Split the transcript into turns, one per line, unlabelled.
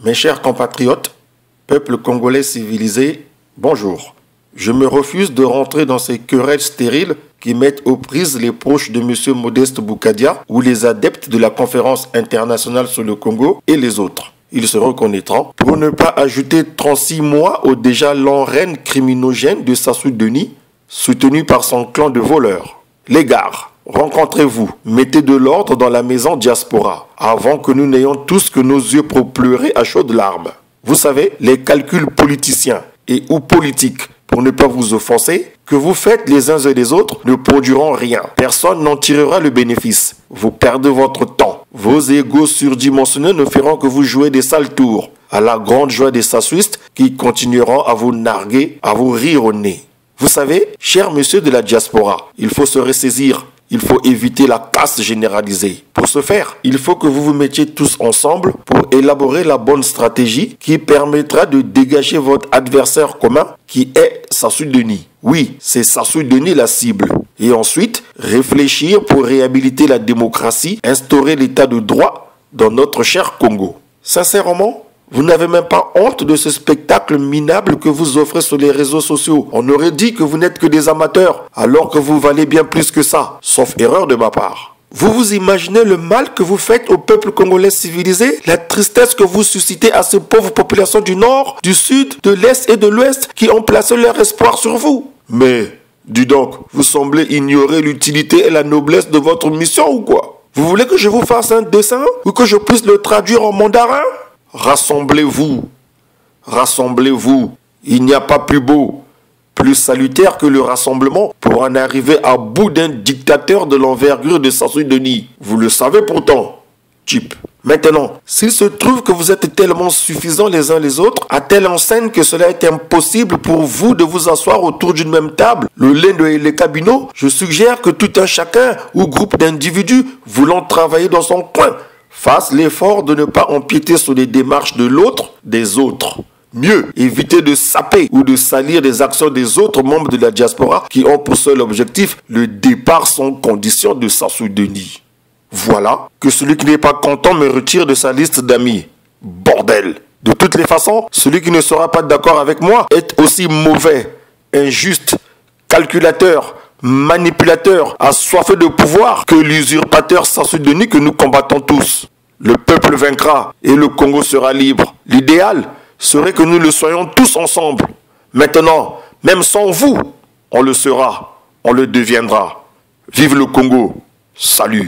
Mes chers compatriotes, peuple congolais civilisé, bonjour. Je me refuse de rentrer dans ces querelles stériles qui mettent aux prises les proches de M. Modeste Boukadia ou les adeptes de la conférence internationale sur le Congo et les autres. Ils se reconnaîtront pour ne pas ajouter 36 mois au déjà lent règne criminogène de Sassou Denis, soutenu par son clan de voleurs. Les gars, rencontrez-vous, mettez de l'ordre dans la maison diaspora, avant que nous n'ayons tous que nos yeux pour pleurer à chaudes larmes. Vous savez, les calculs politiciens et ou politiques, pour ne pas vous offenser, que vous faites les uns et les autres ne produiront rien. Personne n'en tirera le bénéfice. Vous perdez votre temps. Vos égos surdimensionnés ne feront que vous jouer des sales tours, à la grande joie des Sassouistes qui continueront à vous narguer, à vous rire au nez. Vous savez, cher monsieur de la diaspora, il faut se ressaisir. Il faut éviter la casse généralisée. Pour ce faire, il faut que vous vous mettiez tous ensemble pour élaborer la bonne stratégie qui permettra de dégager votre adversaire commun qui est Sassou Denis. Oui, c'est Sassou Denis la cible. Et ensuite, réfléchir pour réhabiliter la démocratie, instaurer l'état de droit dans notre cher Congo. Sincèrement, vous n'avez même pas honte de ce spectacle minable que vous offrez sur les réseaux sociaux. On aurait dit que vous n'êtes que des amateurs, alors que vous valez bien plus que ça, sauf erreur de ma part. Vous vous imaginez le mal que vous faites au peuple congolais civilisé? La tristesse que vous suscitez à ces pauvres populations du Nord, du Sud, de l'Est et de l'Ouest qui ont placé leur espoir sur vous? Mais, dis donc, vous semblez ignorer l'utilité et la noblesse de votre mission ou quoi? Vous voulez que je vous fasse un dessin ou que je puisse le traduire en mandarin? Rassemblez-vous, rassemblez-vous. Il n'y a pas plus beau, plus salutaire que le rassemblement pour en arriver à bout d'un dictateur de l'envergure de Sassou Denis. Vous le savez pourtant, type. Maintenant, s'il se trouve que vous êtes tellement suffisants les uns les autres, à telle enseigne que cela est impossible pour vous de vous asseoir autour d'une même table, le lait et les cabinets, je suggère que tout un chacun ou groupe d'individus voulant travailler dans son coin fasse l'effort de ne pas empiéter sur les démarches de l'autre, des autres. Mieux, évitez de saper ou de salir les actions des autres membres de la diaspora qui ont pour seul objectif le départ sans condition de Sassou Denis. Voilà que celui qui n'est pas content me retire de sa liste d'amis. Bordel! De toutes les façons, celui qui ne sera pas d'accord avec moi est aussi mauvais, injuste, calculateur, manipulateur, assoiffé de pouvoir que l'usurpateur Sassou Denis que nous combattons tous. Le peuple vaincra et le Congo sera libre. L'idéal serait que nous le soyons tous ensemble. Maintenant, même sans vous, on le sera, on le deviendra. Vive le Congo. Salut.